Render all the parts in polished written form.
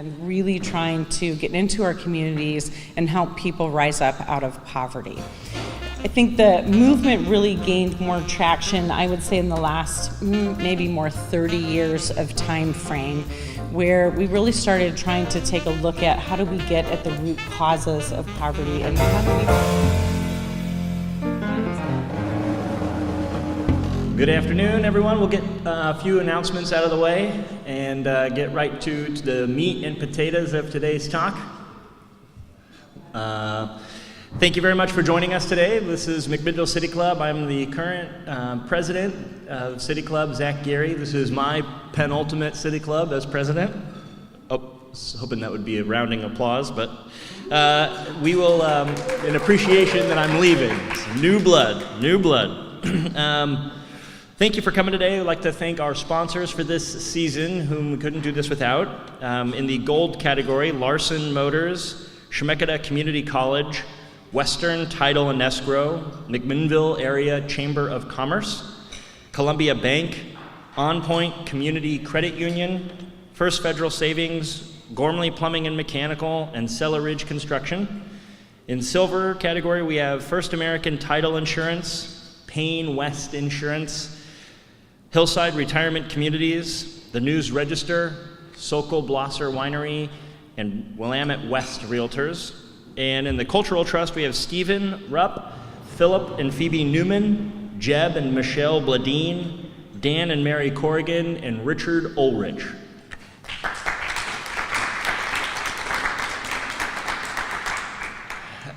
and really trying to get into our communities and help people rise up out of poverty. I think the movement really gained more traction, I would say, in the last maybe more 30 years of time frame, where we really started trying to take a look at how do we get at the root causes of poverty and how do we... Good afternoon, everyone. We'll get a few announcements out of the way and get right to the meat and potatoes of today's talk. Thank you very much for joining us today. This is McMinnville City Club. I'm the current president of City Club, Zach Gary. This is my penultimate City Club as president. Oh, hoping that would be a rounding applause, but we will, in appreciation that I'm leaving. New blood, new blood. Thank you for coming today. I'd like to thank our sponsors for this season, whom we couldn't do this without. In the gold category, Larson Motors, Chemeketa Community College, Western Title and Escrow, McMinnville Area Chamber of Commerce, Columbia Bank, On Point Community Credit Union, First Federal Savings, Gormley Plumbing and Mechanical, and Cellar Ridge Construction. In silver category, we have First American Title Insurance, Payne West Insurance, Hillside Retirement Communities, the News Register, Sokol Blosser Winery, and Willamette West Realtors. And in the Cultural Trust, we have Stephen Rupp, Philip and Phoebe Newman, Jeb and Michelle Bladine, Dan and Mary Corrigan, and Richard Ulrich.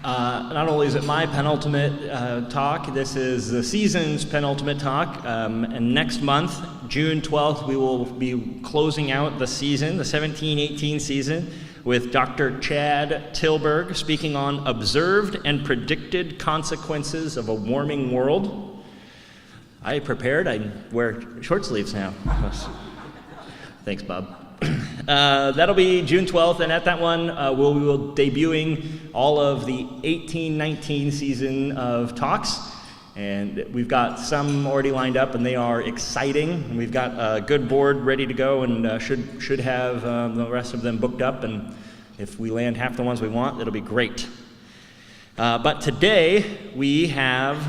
Not only is it my penultimate talk, this is the season's penultimate talk. And next month, June 12th, we will be closing out the season, the 17-18 season, with Dr. Chad Tilburg speaking on observed and predicted consequences of a warming world. I prepared. I wear short sleeves now. Thanks, Bob. That'll be June 12th, and at that one, we will debuting all of the 18-19 season of talks. And we've got some already lined up, and they are exciting. And we've got a good board ready to go, and should have the rest of them booked up. And if we land half the ones we want, it'll be great. But today we have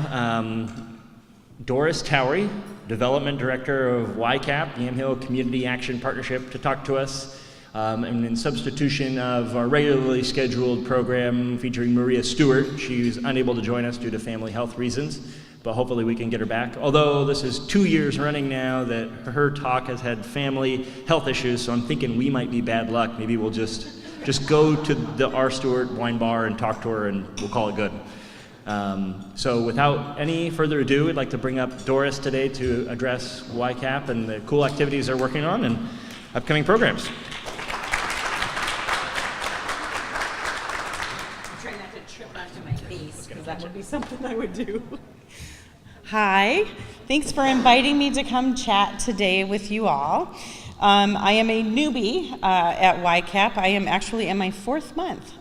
Doris Towery, Development Director of YCAP, Yamhill Community Action Partnership, to talk to us. And in substitution of our regularly scheduled program featuring Maria Stewart, she's unable to join us due to family health reasons, but hopefully we can get her back. Although this is 2 years running now that her talk has had family health issues, so I'm thinking we might be bad luck. Maybe we'll just go to the R. Stewart wine bar and talk to her, and we'll call it good. So without any further ado, I'd like to bring up Doris today to address YCAP and the cool activities they're working on and upcoming programs. That would be something I would do. Hi, thanks for inviting me to come chat today with you all. I am a newbie at YCAP. I am actually in my 4th month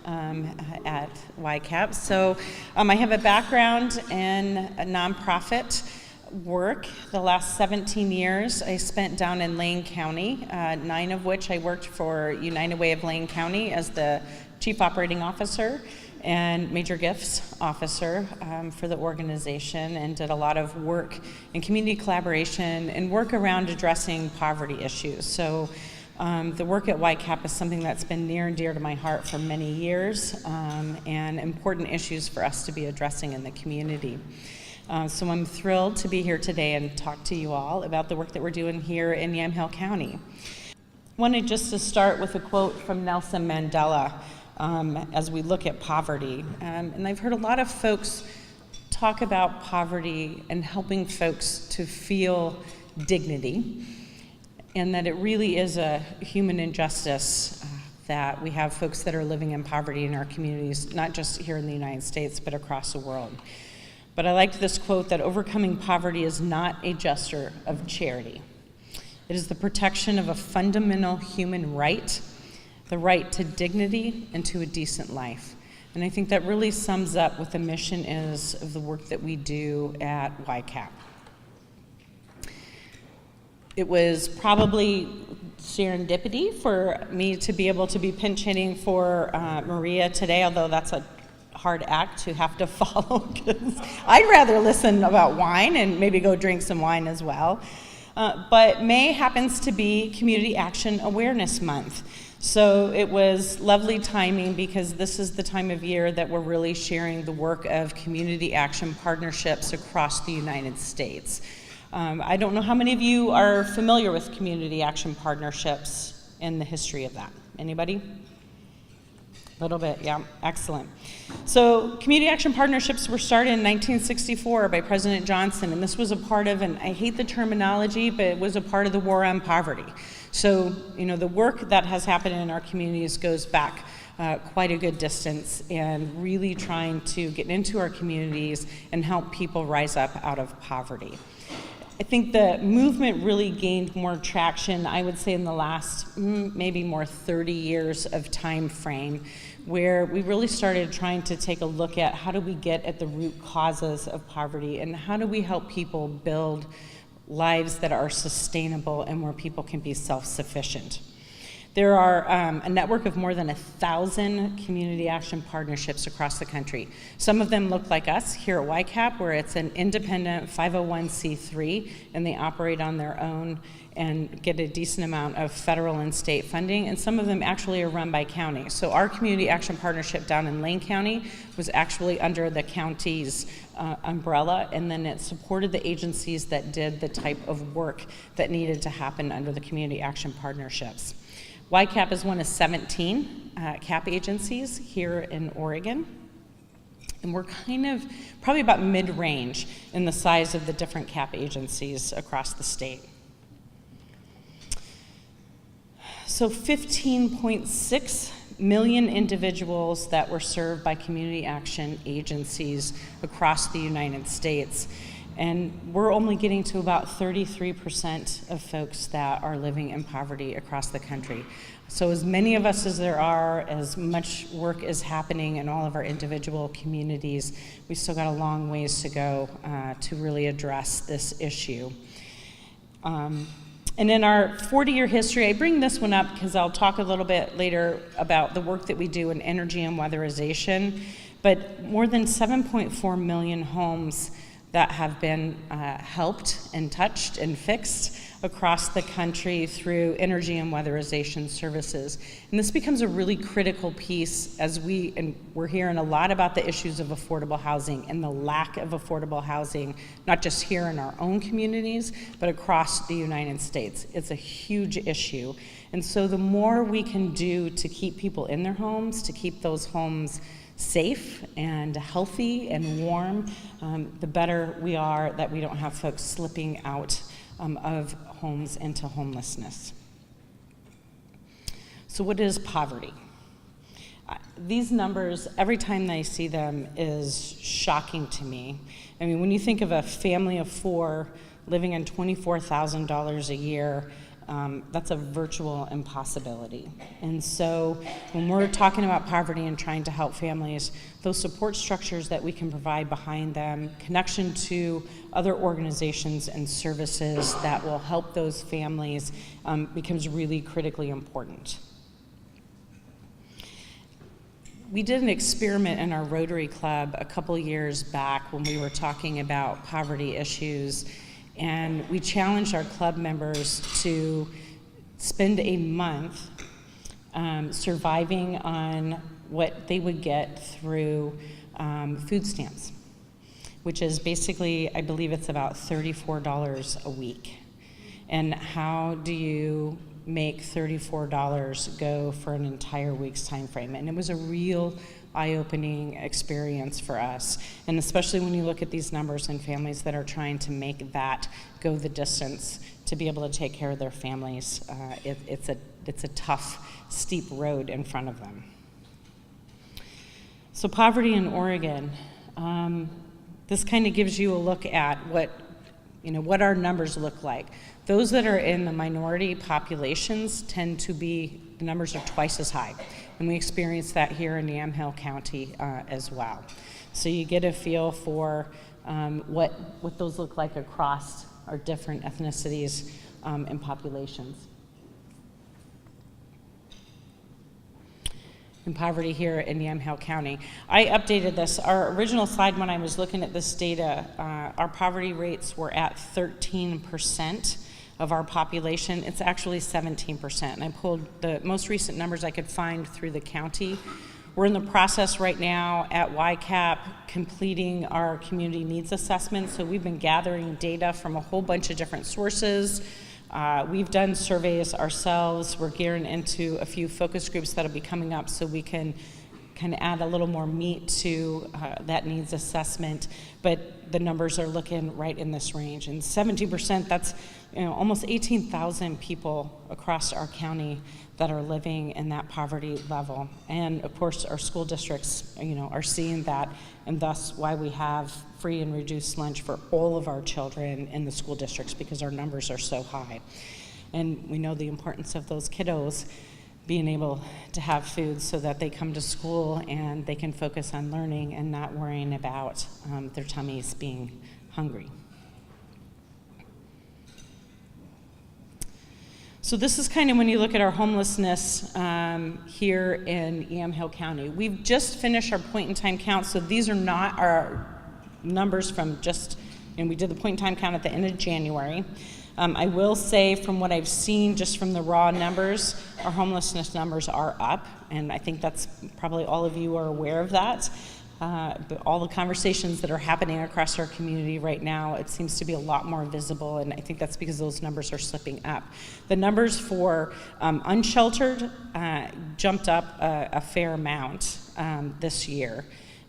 at YCAP. So I have a background in a nonprofit work. The last 17 years I spent down in Lane County, 9 of which I worked for United Way of Lane County as the Chief Operating Officer and Major Gifts Officer for the organization, and did a lot of work in community collaboration and work around addressing poverty issues. So the work at YCAP is something that's been near and dear to my heart for many years, and important issues for us to be addressing in the community. So I'm thrilled to be here today and talk to you all about the work that we're doing here in Yamhill County. I wanted just to start with a quote from Nelson Mandela as we look at poverty. And I've heard a lot of folks talk about poverty and helping folks to feel dignity, and that it really is a human injustice that we have folks that are living in poverty in our communities, not just here in the United States, but across the world. But I liked this quote that overcoming poverty is not a gesture of charity. It is the protection of a fundamental human right, the right to dignity and to a decent life. And I think that really sums up what the mission is of the work that we do at YCAP. It was probably serendipity for me to be able to be pinch hitting for Maria today, although that's a hard act to have to follow, because I'd rather listen about wine and maybe go drink some wine as well. But May happens to be Community Action Awareness Month. So it was lovely timing, because this is the time of year that we're really sharing the work of community action partnerships across the United States. I don't know how many of you are familiar with community action partnerships and the history of that. Anybody? A little bit, yeah, excellent. So community action partnerships were started in 1964 by President Johnson, and this was a part of, and I hate the terminology, but it was a part of the war on poverty. So, the work that has happened in our communities goes back quite a good distance, and really trying to get into our communities and help people rise up out of poverty. I think the movement really gained more traction, I would say, in the last maybe more 30 years of time frame, where we really started trying to take a look at how do we get at the root causes of poverty, and how do we help people build lives that are sustainable and where people can be self-sufficient. There are a network of more than 1,000 community action partnerships across the country. Some of them look like us here at YCAP, where it's an independent 501c3, and they operate on their own and get a decent amount of federal and state funding, and some of them actually are run by county. So our community action partnership down in Lane County was actually under the county's umbrella, and then it supported the agencies that did the type of work that needed to happen under the community action partnerships. YCAP is one of 17 CAP agencies here in Oregon, and we're kind of probably about mid-range in the size of the different CAP agencies across the state. So 15.6 million individuals that were served by community action agencies across the United States. And we're only getting to about 33% of folks that are living in poverty across the country. So as many of us as there are, as much work is happening in all of our individual communities, we still got a long ways to go to really address this issue. And in our 40-year history, I bring this one up because I'll talk a little bit later about the work that we do in energy and weatherization, but more than 7.4 million homes that have been helped and touched and fixed across the country through energy and weatherization services. And this becomes a really critical piece as we're hearing a lot about the issues of affordable housing and the lack of affordable housing, not just here in our own communities, but across the United States. It's a huge issue. And so the more we can do to keep people in their homes, to keep those homes safe and healthy and warm, the better we are that we don't have folks slipping out of homes into homelessness. So what is poverty? These numbers, every time I see them, is shocking to me. I mean, when you think of a family of 4 living on $24,000 a year, that's a virtual impossibility. And so when we're talking about poverty and trying to help families, those support structures that we can provide behind them, connection to other organizations and services that will help those families becomes really critically important. We did an experiment in our Rotary Club a couple years back when we were talking about poverty issues, and we challenged our club members to spend a month surviving on what they would get through food stamps, which is basically, I believe it's about $34 a week. And how do you make $34 go for an entire week's time frame? And it was a real eye-opening experience for us, and especially when you look at these numbers and families that are trying to make that go the distance to be able to take care of their families. It's a tough, steep road in front of them. So poverty in Oregon, this kind of gives you a look at what our numbers look like. Those that are in the minority populations tend to be, the numbers are twice as high. And we experience that here in Yamhill County as well. So you get a feel for what those look like across our different ethnicities and populations. in poverty here in Yamhill County. I updated this. Our original slide when I was looking at this data, our poverty rates were at 13% of our population. It's actually 17%. And I pulled the most recent numbers I could find through the county. We're in the process right now at YCAP completing our community needs assessment. So we've been gathering data from a whole bunch of different sources. We've done surveys ourselves. We're gearing into a few focus groups that'll be coming up so we can kind of add a little more meat to that needs assessment. But the numbers are looking right in this range. And 17%, that's almost 18,000 people across our county that are living in that poverty level. And of course, our school districts, are seeing that, and thus why we have free and reduced lunch for all of our children in the school districts, because our numbers are so high. And we know the importance of those kiddos being able to have food so that they come to school and they can focus on learning and not worrying about their tummies being hungry. So this is kind of when you look at our homelessness here in Yamhill County. We've just finished our point-in-time count, so these are not our numbers from just, we did the point-in-time count at the end of January. I will say from what I've seen just from the raw numbers, our homelessness numbers are up, and I think that's probably all of you are aware of that. But all the conversations that are happening across our community right now, it seems to be a lot more visible, and I think that's because those numbers are slipping up. The numbers for unsheltered jumped up a fair amount this year.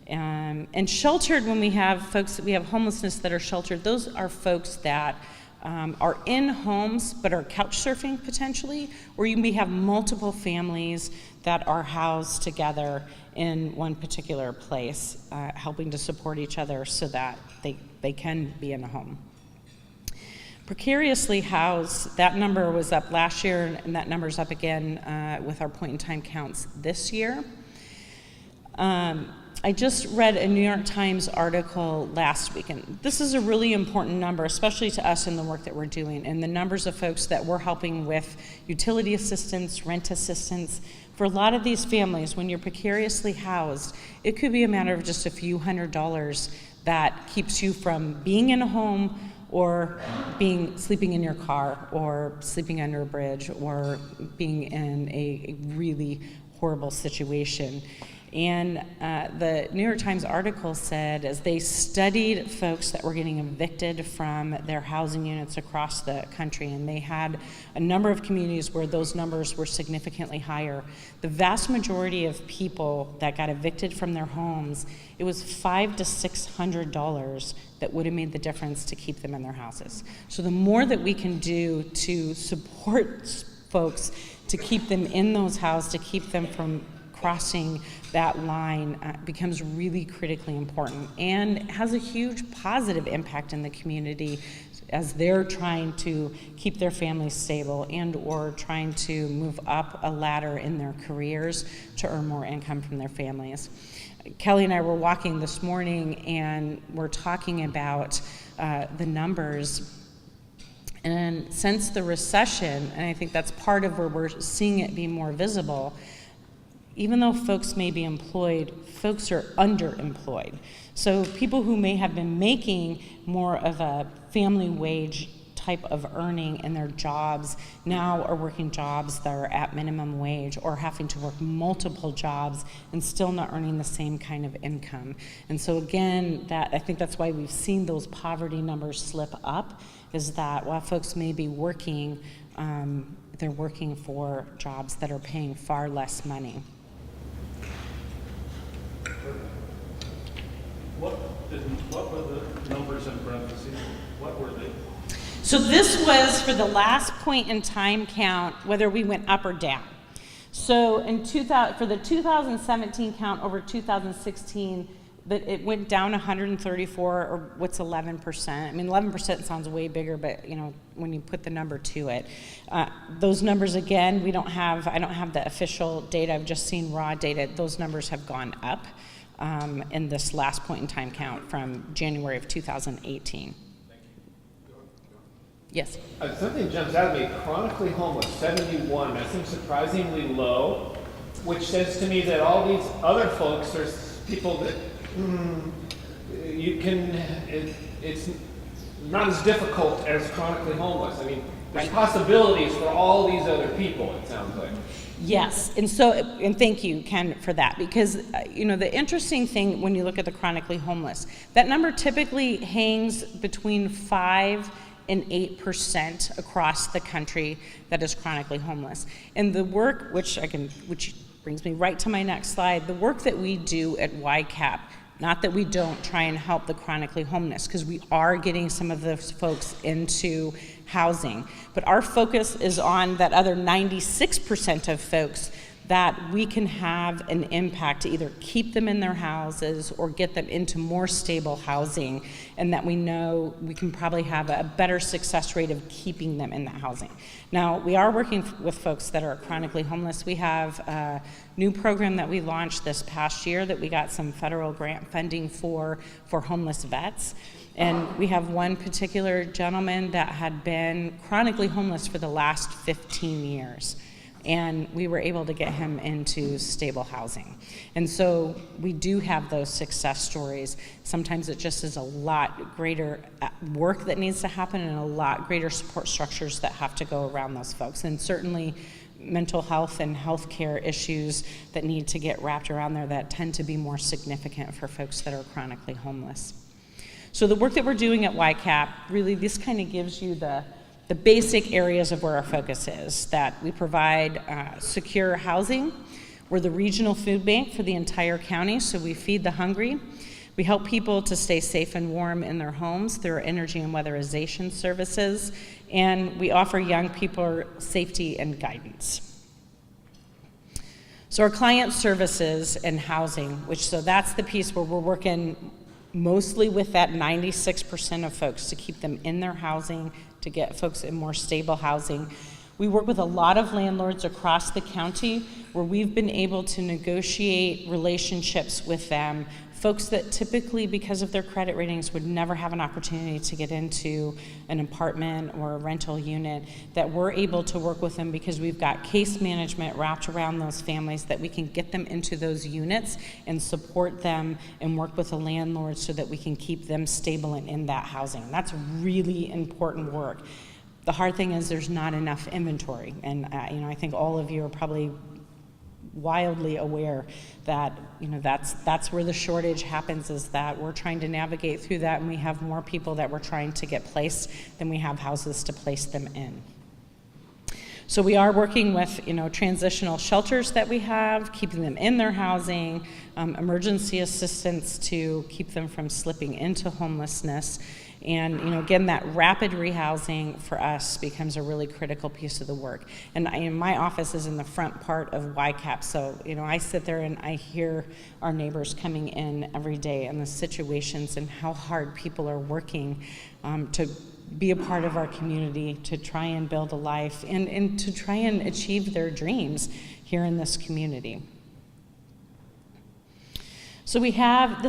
And sheltered, when we have folks, we have homelessness that are sheltered, those are folks that are in homes but are couch surfing potentially, or you may have multiple families that are housed together in one particular place, helping to support each other so that they can be in a home. Precariously housed, that number was up last year, and that number's up again with our point-in-time counts this year. I just read a New York Times article last week, and this is a really important number, especially to us in the work that we're doing, and the numbers of folks that we're helping with utility assistance, rent assistance. For a lot of these families, when you're precariously housed, it could be a matter of just a few $100s that keeps you from being in a home or sleeping in your car or sleeping under a bridge or being in a really horrible situation. And the New York Times article said, as they studied folks that were getting evicted from their housing units across the country, and they had a number of communities where those numbers were significantly higher, the vast majority of people that got evicted from their homes, it was $500 to $600 that would have made the difference to keep them in their houses. So the more that we can do to support folks, to keep them in those houses, to keep them from crossing that line becomes really critically important and has a huge positive impact in the community as they're trying to keep their families stable and or trying to move up a ladder in their careers to earn more income from their families. Kelly and I were walking this morning and we're talking about the numbers. And since the recession, and I think that's part of where we're seeing it be more visible, even though folks may be employed, folks are underemployed. So people who may have been making more of a family wage type of earning in their jobs now are working jobs that are at minimum wage or having to work multiple jobs and still not earning the same kind of income. And so again, I think that's why we've seen those poverty numbers slip up, is that while folks may be working, they're working for jobs that are paying far less money. What were the numbers in parentheses? What were they? So this was for the last point in time count, whether we went up or down. So for the 2017 count over 2016, it went down 134, or what's 11%? I mean, 11% sounds way bigger, but when you put the number to it, those numbers again, I don't have the official data. I've just seen raw data. Those numbers have gone up in this last point in time count from January of 2018. Yes. Something jumps out at me. Chronically homeless, 71. That seems surprisingly low. which says to me that all these other folks, there's people that you can, it's not as difficult as chronically homeless. I mean, there's possibilities for all these other people, it sounds like. Yes, and thank you, Ken, for that, because the interesting thing when you look at the chronically homeless, that number typically hangs between 5 and 8% across the country that is chronically homeless. And the work, which brings me right to my next slide, the work that we do at YCAP, not that we don't try and help the chronically homeless, because we are getting some of those folks into housing, but our focus is on that other 96% of folks that we can have an impact to either keep them in their houses or get them into more stable housing, and that we know we can probably have a better success rate of keeping them in that housing. Now, we are working with folks that are chronically homeless. We have a new program that we launched this past year that we got some federal grant funding for homeless vets. And we have one particular gentleman that had been chronically homeless for the last 15 years. And we were able to get him into stable housing. And so we do have those success stories. Sometimes it just is a lot greater work that needs to happen and a lot greater support structures that have to go around those folks. And certainly mental health and healthcare issues that need to get wrapped around there that tend to be more significant for folks that are chronically homeless. So the work that we're doing at YCAP, really this kind of gives you the basic areas of where our focus is, that we provide secure housing. We're the regional food bank for the entire county, so we feed the hungry. We help people to stay safe and warm in their homes through our energy and weatherization services, and we offer young people safety and guidance. So our client services and housing, so that's the piece where we're working mostly with that 96% of folks to keep them in their housing, to get folks in more stable housing. We work with a lot of landlords across the county where we've been able to negotiate relationships with them, folks that typically, because of their credit ratings, would never have an opportunity to get into an apartment or a rental unit, that we're able to work with them because we've got case management wrapped around those families, that we can get them into those units and support them and work with the landlord so that we can keep them stable and in that housing. That's really important work. The hard thing is there's not enough inventory, and I think all of you are probably wildly aware that that's where the shortage happens, is that we're trying to navigate through that, and we have more people that we're trying to get placed than we have houses to place them in. So we are working with transitional shelters that we have, keeping them in their housing, emergency assistance to keep them from slipping into homelessness. And again, that rapid rehousing for us becomes a really critical piece of the work. And my office is in the front part of YCAP, so I sit there and I hear our neighbors coming in every day and the situations and how hard people are working to be a part of our community, to try and build a life and to try and achieve their dreams here in this community. So we have,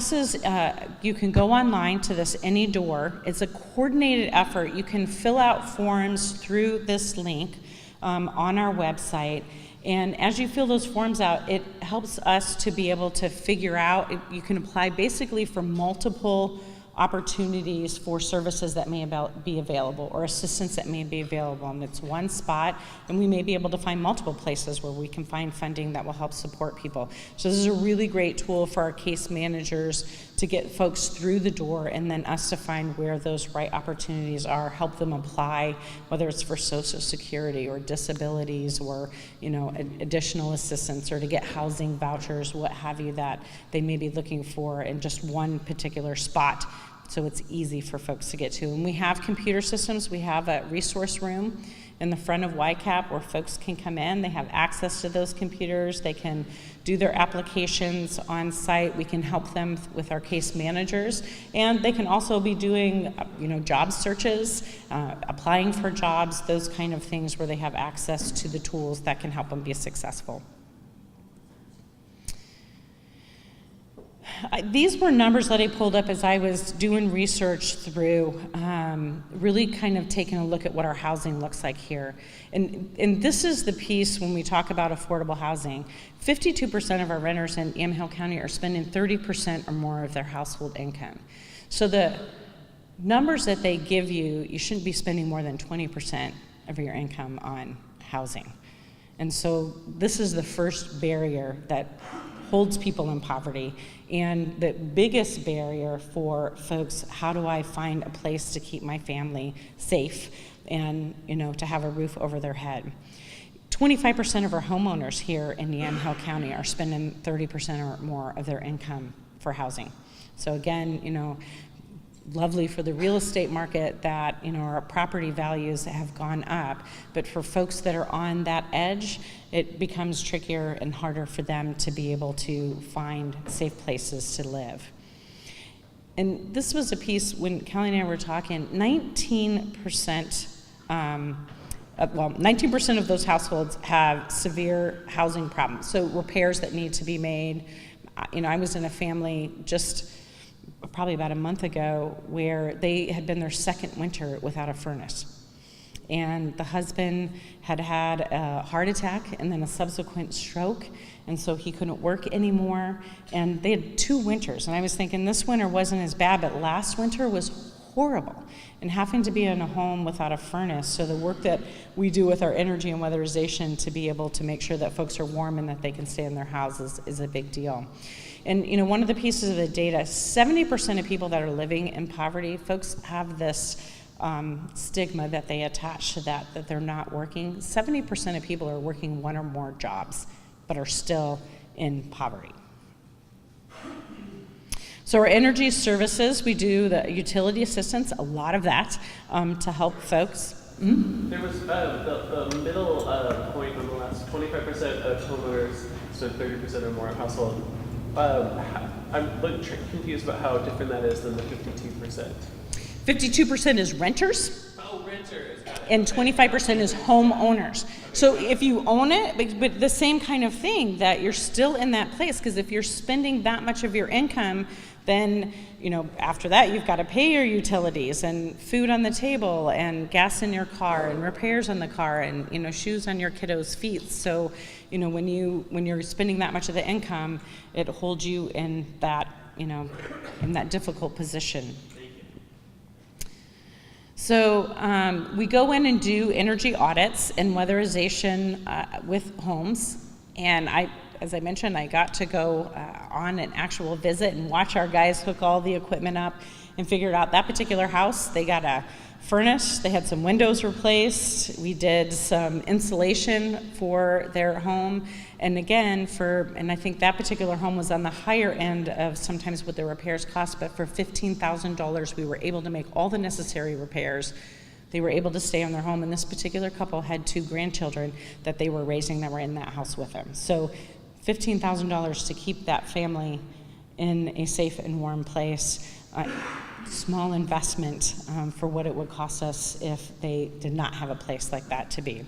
you can go online to this AnyDoor. It's a coordinated effort. You can fill out forms through this link on our website. And as you fill those forms out, it helps us to be able to figure out, you can apply basically for multiple opportunities for services that may be available or assistance that may be available, and it's one spot, and we may be able to find multiple places where we can find funding that will help support people. So this is a really great tool for our case managers to get folks through the door, and then us to find where those right opportunities are, help them apply, whether it's for Social Security or disabilities or additional assistance, or to get housing vouchers, what have you, that they may be looking for in just one particular spot, so it's easy for folks to get to. And we have computer systems. We have a resource room in the front of YCAP where folks can come in. They have access to those computers. They can do their applications on site. We can help them with our case managers. And they can also be doing job searches, applying for jobs, those kind of things where they have access to the tools that can help them be successful. These were numbers that I pulled up as I was doing research through really kind of taking a look at what our housing looks like here. And this is the piece when we talk about affordable housing. 52% of our renters in Yamhill County are spending 30% or more of their household income. So the numbers that they give you, you shouldn't be spending more than 20% of your income on housing. And so this is the first barrier that holds people in poverty, and the biggest barrier for folks, how do I find a place to keep my family safe and, to have a roof over their head. 25% of our homeowners here in Yamhill County are spending 30% or more of their income for housing. So again, lovely for the real estate market that, our property values have gone up, but for folks that are on that edge, it becomes trickier and harder for them to be able to find safe places to live. And this was a piece when Kelly and I were talking, 19% of those households have severe housing problems, so repairs that need to be made. I was in a family just probably about a month ago where they had been their second winter without a furnace. And the husband had had a heart attack and then a subsequent stroke, and so he couldn't work anymore. And they had 2 winters, and I was thinking this winter wasn't as bad, but last winter was horrible. And having to be in a home without a furnace, so the work that we do with our energy and weatherization to be able to make sure that folks are warm and that they can stay in their houses is a big deal. And one of the pieces of the data, 70% of people that are living in poverty, folks have this stigma that they attach to that they're not working. 70% of people are working 1 or more jobs, but are still in poverty. So our energy services, we do the utility assistance, a lot of that, to help folks. There was the middle point on the last 25% of homeowners, so 30% or more of household. I'm confused about how different that is than the 52%. 52% is renters. Oh, renters. And 25% is homeowners. So if you own it, but the same kind of thing, that you're still in that place, because if you're spending that much of your income, then after that you've got to pay your utilities and food on the table and gas in your car and repairs on the car and shoes on your kiddos' feet. So when you're spending that much of the income, it holds you in that in that difficult position. So we go in and do energy audits and weatherization with homes, and as I mentioned, I got to go on an actual visit and watch our guys hook all the equipment up and figured out that particular house, they got a furnace, they had some windows replaced, we did some insulation for their home, and again, and I think that particular home was on the higher end of sometimes what the repairs cost, but for $15,000 we were able to make all the necessary repairs. They were able to stay in their home, and this particular couple had 2 grandchildren that they were raising that were in that house with them. So $15,000 to keep that family in a safe and warm place. Small investment for what it would cost us if they did not have a place like that to be.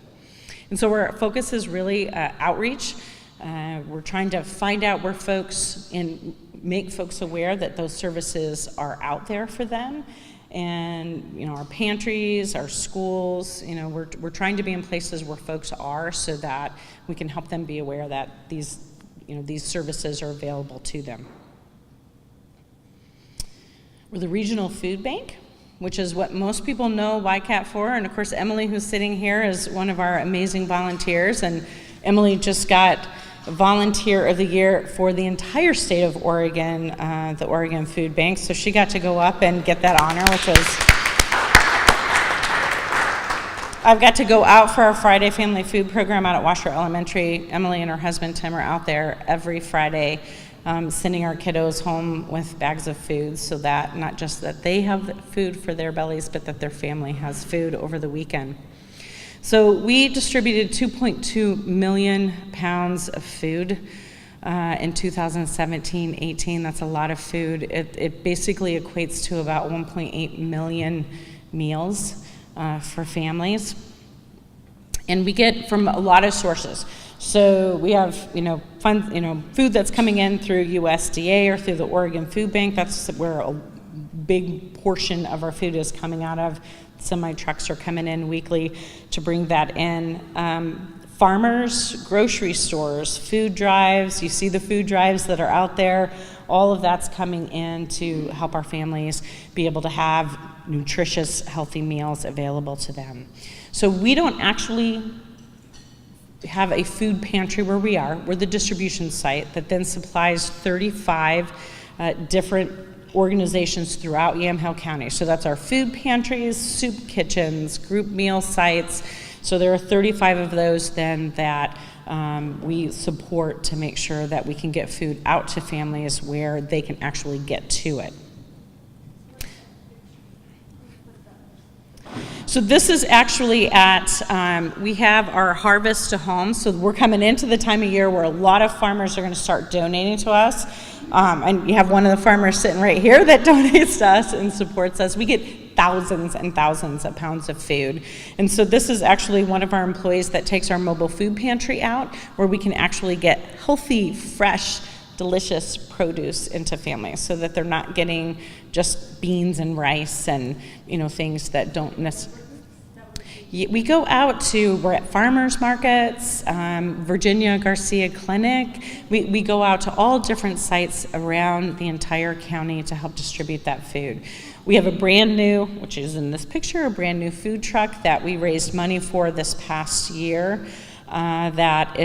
And so our focus is really outreach. We're trying to find out where folks and make folks aware that those services are out there for them. And our pantries, our schools, we're trying to be in places where folks are so that we can help them be aware that these services are available to them. We're the regional food bank, which is what most people know YCAP for. And of course, Emily, who's sitting here, is one of our amazing volunteers. And Emily just got Volunteer of the Year for the entire state of Oregon, the Oregon Food Bank. So she got to go up and get that honor, which was... I've got to go out for our Friday family food program out at Washer Elementary. Emily and her husband Tim are out there every Friday sending our kiddos home with bags of food so that not just that they have food for their bellies, but that their family has food over the weekend. So we distributed 2.2 million pounds of food in 2017-18. That's a lot of food. It basically equates to about 1.8 million meals for families. And we get from a lot of sources. So we have, food that's coming in through USDA or through the Oregon Food Bank. That's where a big portion of our food is coming out of. Semi-trucks are coming in weekly to bring that in. Farmers, grocery stores, food drives, you see the food drives that are out there, all of that's coming in to help our families be able to have nutritious, healthy meals available to them. So we don't actually have a food pantry where we are. We're the distribution site that then supplies 35 different organizations throughout Yamhill County. So that's our food pantries, soup kitchens, group meal sites. So there are 35 of those then that we support to make sure that we can get food out to families where they can actually get to it. So this is actually at, we have our harvest to home. So we're coming into the time of year where a lot of farmers are going to start donating to us. And you have one of the farmers sitting right here that donates to us and supports us. We get thousands and thousands of pounds of food. And so this is actually one of our employees that takes our mobile food pantry out, where we can actually get healthy, fresh, delicious produce into families so that they're not getting just beans and rice and, things that don't necessarily. We go out to, we're at farmers markets, Virginia Garcia Clinic. We go out to all different sites around the entire county to help distribute that food. We have a brand new, which is in this picture, a brand new food truck that we raised money for this past year. That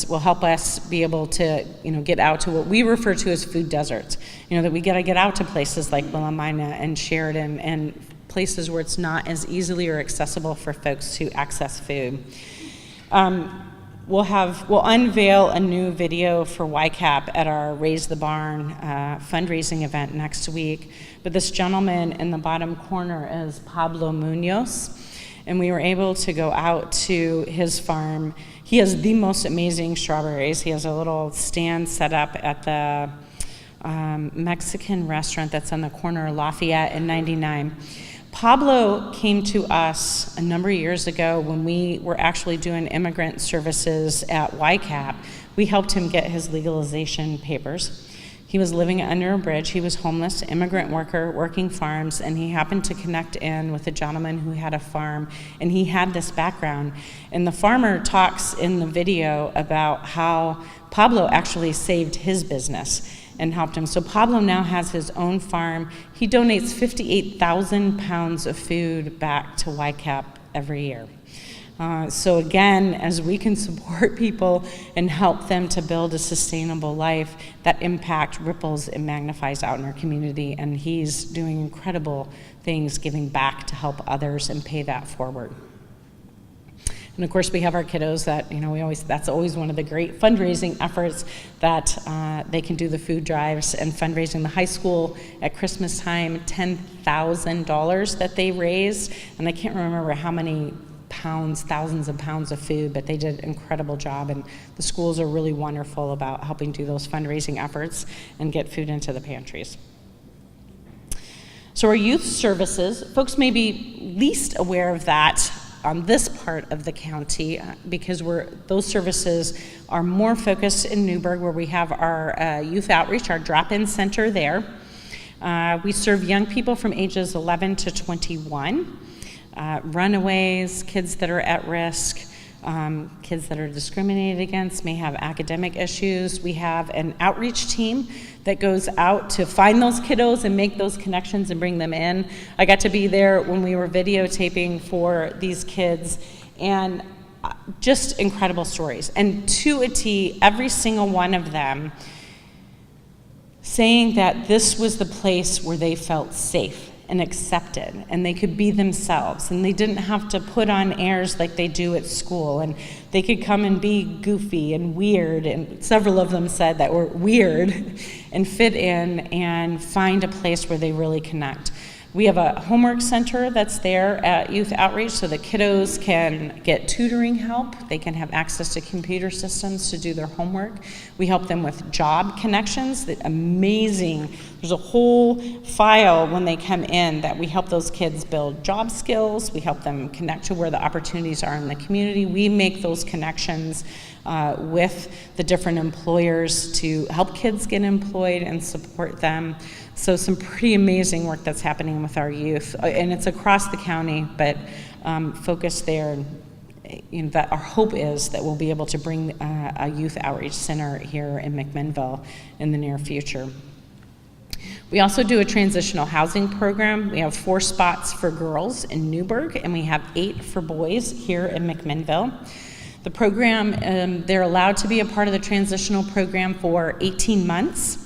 will help us be able to, get out to what we refer to as food deserts. That we gotta get out to places like Willamina and Sheridan and places where it's not as easily or accessible for folks to access food. We'll unveil a new video for YCAP at our Raise the Barn fundraising event next week. But this gentleman in the bottom corner is Pablo Munoz. And we were able to go out to his farm. He has the most amazing strawberries. He has a little stand set up at the Mexican restaurant that's on the corner of Lafayette and 99. Pablo came to us a number of years ago when we were actually doing immigrant services at YCAP. We helped him get his legalization papers. He was living under a bridge. He was homeless, immigrant worker, working farms, and he happened to connect in with a gentleman who had a farm, and he had this background. And the farmer talks in the video about how Pablo actually saved his business and helped him. So Pablo now has his own farm. He donates 58,000 pounds of food back to YCAP every year. So again, as we can support people and help them to build a sustainable life, that impact ripples and magnifies out in our community, and he's doing incredible things, giving back to help others and pay that forward. And of course, we have our kiddos that, that's always one of the great fundraising efforts that they can do the food drives and fundraising. The high school at Christmas time, $10,000 that they raised, and I can't remember how many pounds, thousands of pounds of food, but they did an incredible job, and the schools are really wonderful about helping do those fundraising efforts and get food into the pantries. So our youth services, folks may be least aware of that on this part of the county because those services are more focused in Newburgh, where we have our youth outreach, our drop-in center there. We serve young people from ages 11 to 21. Runaways, kids that are at risk, kids that are discriminated against, may have academic issues. We have an outreach team that goes out to find those kiddos and make those connections and bring them in. I got to be there when we were videotaping for these kids, and just incredible stories. And to a T, every single one of them saying that this was the place where they felt safe and accepted, and they could be themselves, and they didn't have to put on airs like they do at school, and they could come and be goofy and weird, and several of them said that were weird, and fit in and find a place where they really connect. We have a homework center that's there at Youth Outreach so the kiddos can get tutoring help. They can have access to computer systems to do their homework. We help them with job connections. Amazing. There's a whole file when they come in that we help those kids build job skills. We help them connect to where the opportunities are in the community. We make those connections with the different employers to help kids get employed and support them. So some pretty amazing work that's happening with our youth, and it's across the county, but focused there. That our hope is that we'll be able to bring a youth outreach center here in McMinnville in the near future. We also do a transitional housing program. We have 4 spots for girls in Newburgh, and we have 8 for boys here in McMinnville. The program, they're allowed to be a part of the transitional program for 18 months.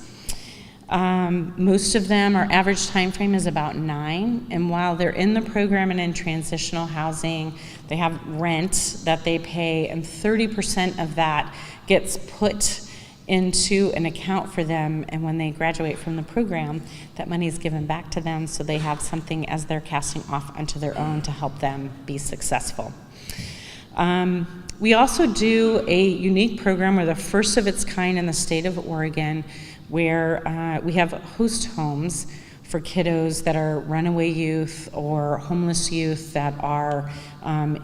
Most of them, our average time frame is about 9, and while they're in the program and in transitional housing, they have rent that they pay, and 30% of that gets put into an account for them, and when they graduate from the program, that money is given back to them so they have something as they're casting off onto their own to help them be successful. We also do a unique program. We're the first of its kind in the state of Oregon, where we have host homes for kiddos that are runaway youth or homeless youth that are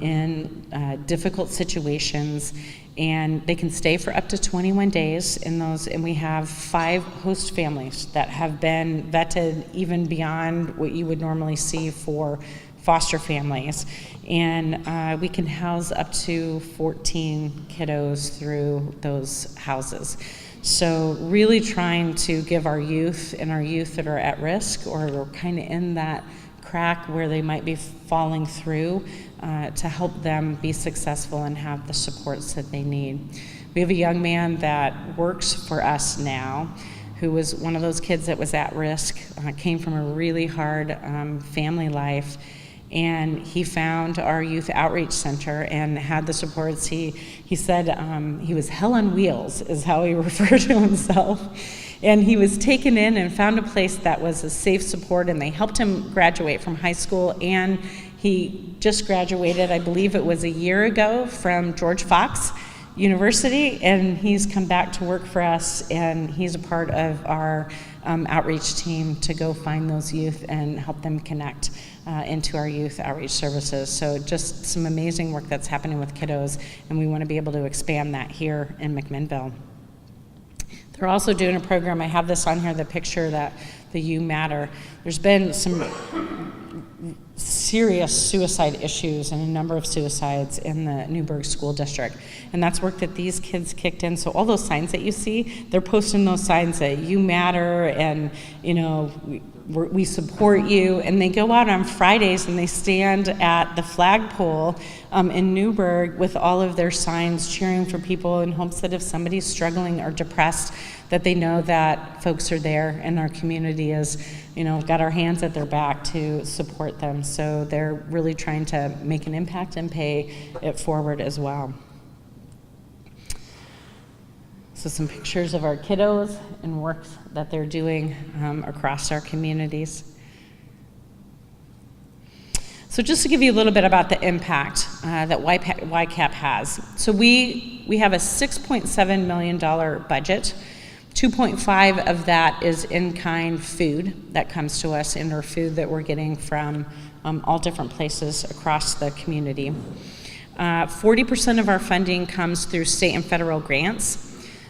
in difficult situations, and they can stay for up to 21 days in those, and we have 5 host families that have been vetted even beyond what you would normally see for foster families, and we can house up to 14 kiddos through those houses. So really trying to give our youth and our youth that are at risk or are kind of in that crack where they might be falling through to help them be successful and have the supports that they need. We have a young man that works for us now who was one of those kids that was at risk, came from a really hard family life, and he found our youth outreach center and had the supports. He said he was hell on wheels is how he referred to himself, and he was taken in and found a place that was a safe support, and they helped him graduate from high school, and he just graduated, I believe it was a year ago, from George Fox University, and he's come back to work for us, and he's a part of our outreach team to go find those youth and help them connect into our youth outreach services. So just some amazing work that's happening with kiddos, and we want to be able to expand that here in McMinnville. They're also doing a program, I have this on here, the picture that the You Matter. There's been some serious suicide issues and a number of suicides in the Newburgh School District. And that's work that these kids kicked in. So all those signs that you see, they're posting those signs that you matter and, you know, we support you. And they go out on Fridays and they stand at the flagpole in Newburgh with all of their signs cheering for people in hopes that if somebody's struggling or depressed, that they know that folks are there and our community is, you know, got our hands at their back to support them. So they're really trying to make an impact and pay it forward as well. So some pictures of our kiddos and work that they're doing across our communities. So just to give you a little bit about the impact that YCAP has. So we have a $6.7 million budget. 2.5 of that is in-kind food that comes to us, and our food that we're getting from all different places across the community. 40% of our funding comes through state and federal grants.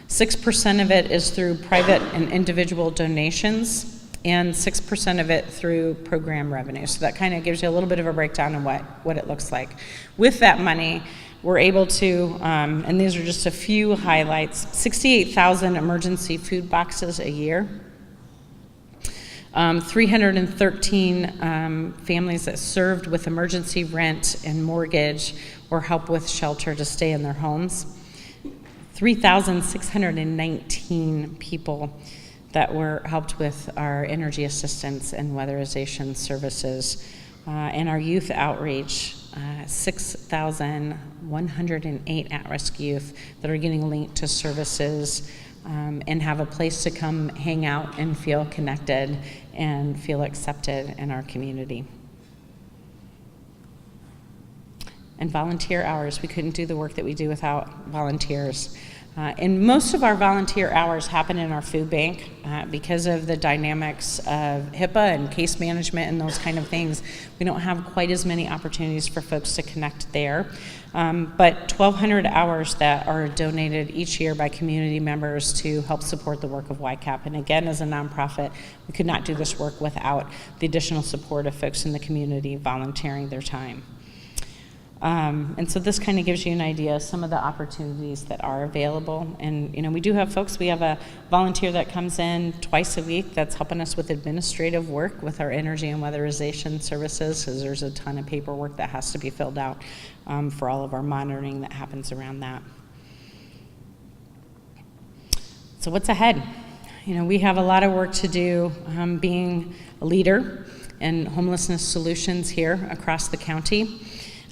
6% of it is through private and individual donations, and 6% of it through program revenue. So that kind of gives you a little bit of a breakdown of what it looks like. With that money, we're able to, and these are just a few highlights, 68,000 emergency food boxes a year, 313 families that served with emergency rent and mortgage or help with shelter to stay in their homes, 3,619 people that were helped with our energy assistance and weatherization services, and our youth outreach, 6,108 at-risk youth that are getting linked to services and have a place to come hang out and feel connected and feel accepted in our community. And volunteer hours. We couldn't do the work that we do without volunteers. And most of our volunteer hours happen in our food bank because of the dynamics of HIPAA and case management and those kind of things. We don't have quite as many opportunities for folks to connect there. But 1,200 hours that are donated each year by community members to help support the work of YCAP. And again, as a nonprofit, we could not do this work without the additional support of folks in the community volunteering their time. And so this kind of gives you an idea of some of the opportunities that are available. And we do have folks, we have a volunteer that comes in twice a week that's helping us with administrative work with our energy and weatherization services, because there's a ton of paperwork that has to be filled out for all of our monitoring that happens around that. So what's ahead? We have a lot of work to do being a leader in homelessness solutions here across the county.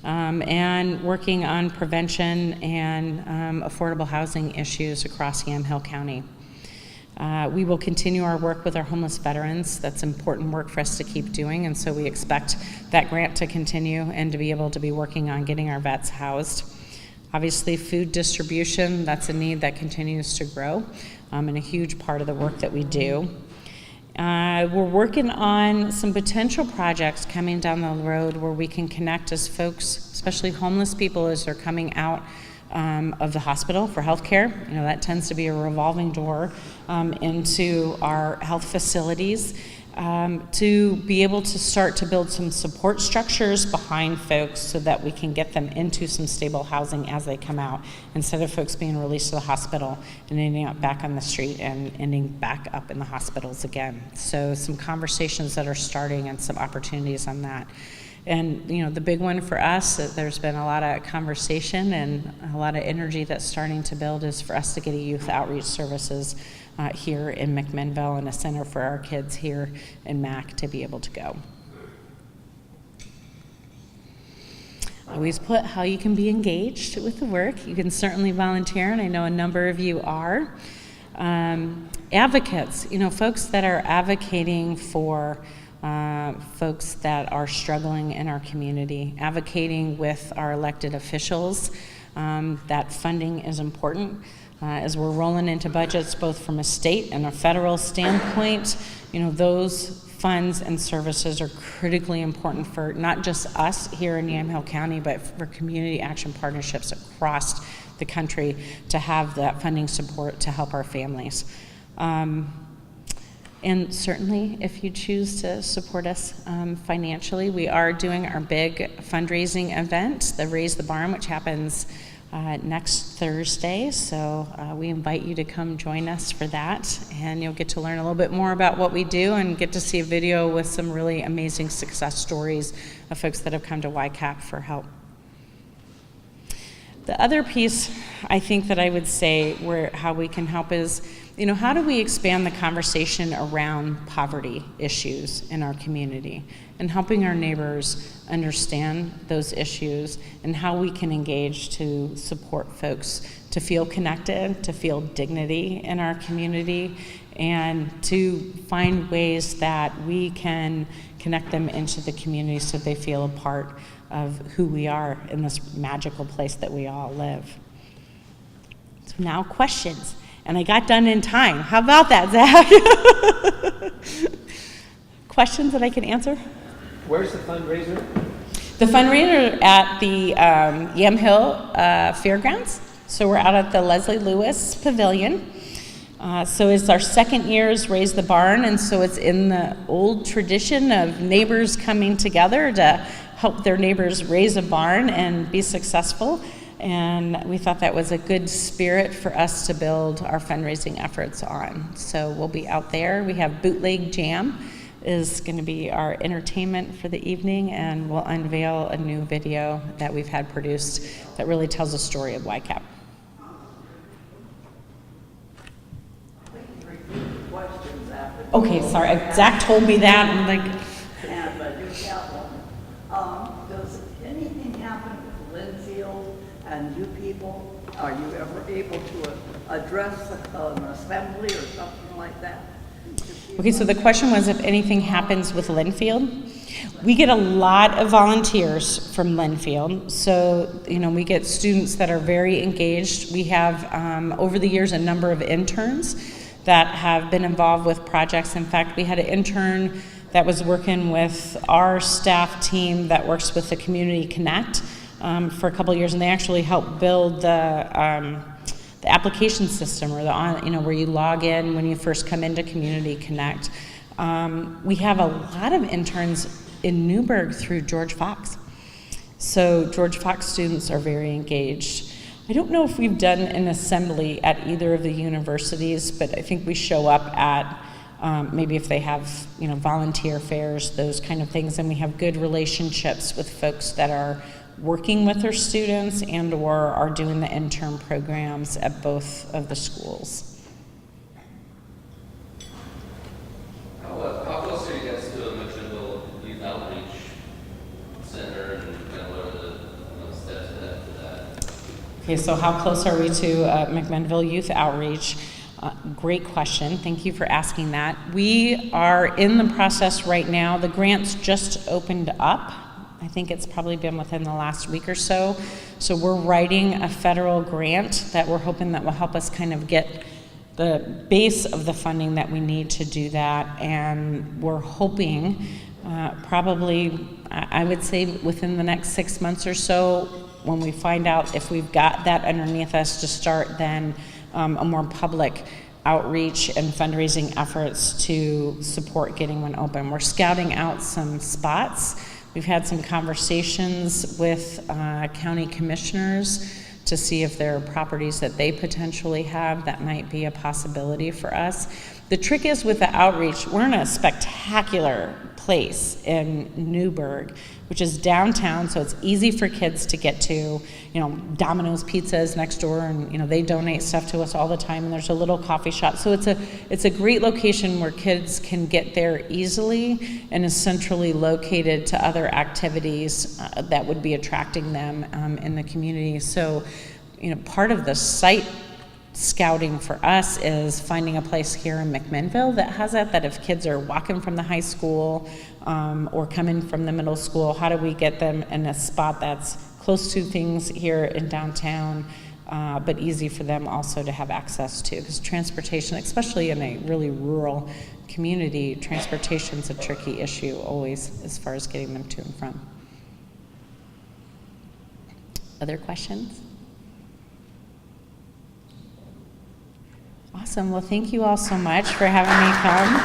And working on prevention and affordable housing issues across Yamhill County. We will continue our work with our homeless veterans. That's important work for us to keep doing, and so we expect that grant to continue and to be able to be working on getting our vets housed. Obviously, food distribution, that's a need that continues to grow and a huge part of the work that we do. We're working on some potential projects coming down the road where we can connect as folks, especially homeless people, as they're coming out of the hospital for health care. That tends to be a revolving door into our health facilities, to be able to start to build some support structures behind folks so that we can get them into some stable housing as they come out, instead of folks being released to the hospital and ending up back on the street and ending back up in the hospitals again. So some conversations that are starting and some opportunities on that. And the big one for us, that there's been a lot of conversation and a lot of energy that's starting to build, is for us to get a youth outreach services here in McMinnville and a center for our kids here in Mac to be able to go. I always put how you can be engaged with the work. You can certainly volunteer, and I know a number of you are. Advocates, folks that are advocating for folks that are struggling in our community, advocating with our elected officials. That funding is important. As we're rolling into budgets, both from a state and a federal standpoint, those funds and services are critically important for not just us here in Yamhill County, but for community action partnerships across the country to have that funding support to help our families. And certainly, if you choose to support us financially, we are doing our big fundraising event, the Raise the Barn, which happens next Thursday. So we invite you to come join us for that, and you'll get to learn a little bit more about what we do and get to see a video with some really amazing success stories of folks that have come to YCAP for help. The other piece I think that I would say how we can help is, how do we expand the conversation around poverty issues in our community and helping our neighbors understand those issues and how we can engage to support folks to feel connected, to feel dignity in our community, and to find ways that we can connect them into the community so they feel a part of who we are in this magical place that we all live. So now questions. And I got done in time. How about that, Zach? Questions that I can answer? Where's the fundraiser? The fundraiser at the Yamhill Fairgrounds. So we're out at the Leslie Lewis Pavilion. So it's our second year's Raise the Barn, and so it's in the old tradition of neighbors coming together to help their neighbors raise a barn and be successful. And we thought that was a good spirit for us to build our fundraising efforts on. So we'll be out there. We have Bootleg Jam is going to be our entertainment for the evening, and we'll unveil a new video that we've had produced that really tells the story of YCAP. Okay, sorry, Zach told me that. I'm like, And I do have one. Does anything happen with Linfield and you people? Are you ever able to address an assembly or something like that? Okay, so the question was if anything happens with Linfield. We get a lot of volunteers from Linfield, so we get students that are very engaged. We have over the years a number of interns that have been involved with projects. In fact, we had an intern that was working with our staff team that works with the Community Connect for a couple of years, and they actually helped build the application system, or where you log in when you first come into Community Connect. We have a lot of interns in Newburgh through George Fox. So George Fox students are very engaged. I don't know if we've done an assembly at either of the universities, but I think we show up at maybe if they have volunteer fairs, those kind of things, and we have good relationships with folks that are working with their students and or are doing the intern programs at both of the schools. How close are you guys to a McMinnville Youth Outreach Center, and kind of what are the steps ahead for that? Okay, so how close are we to McMinnville Youth Outreach? Great question. Thank you for asking that. We are in the process right now. The grants just opened up. I think it's probably been within the last week or so. So we're writing a federal grant that we're hoping that will help us kind of get the base of the funding that we need to do that. And we're hoping probably, I would say within the next 6 months or so, when we find out if we've got that underneath us, to start then a more public outreach and fundraising efforts to support getting one open. We're scouting out some spots. We've had some conversations with county commissioners to see if there are properties that they potentially have that might be a possibility for us. The trick is with the outreach, we're in a spectacular place in Newburgh, which is downtown, so it's easy for kids to get to. Domino's Pizza is next door, and they donate stuff to us all the time, and there's a little coffee shop. So it's a great location where kids can get there easily and is centrally located to other activities that would be attracting them in the community. So, part of the site scouting for us is finding a place here in McMinnville that has that if kids are walking from the high school or coming from the middle school, how do we get them in a spot that's close to things here in downtown, but easy for them also to have access to, because transportation, especially in a really rural community, transportation's a tricky issue always as far as getting them to and from. Other questions? Awesome. Well, thank you all so much for having me come.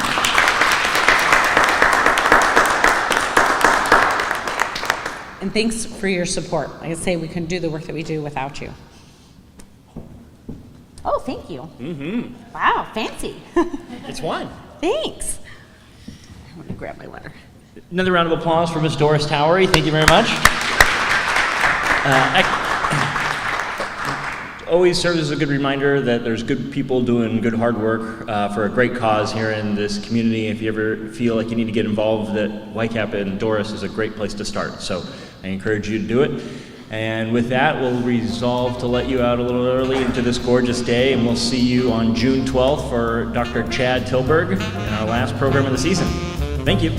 And thanks for your support. Like I say, we couldn't do the work that we do without you. Oh, thank you. Mm-hmm. Wow, fancy. It's wine. Thanks. I'm going to grab my letter. Another round of applause for Ms. Doris Towery. Thank you very much. Always serves as a good reminder that there's good people doing good hard work for a great cause here in this community. If you ever feel like you need to get involved, that YCAP and Doris is a great place to start. So I encourage you to do it. And with that, we'll resolve to let you out a little early into this gorgeous day, and we'll see you on June 12th for Dr. Chad Tilburg in our last program of the season. Thank you.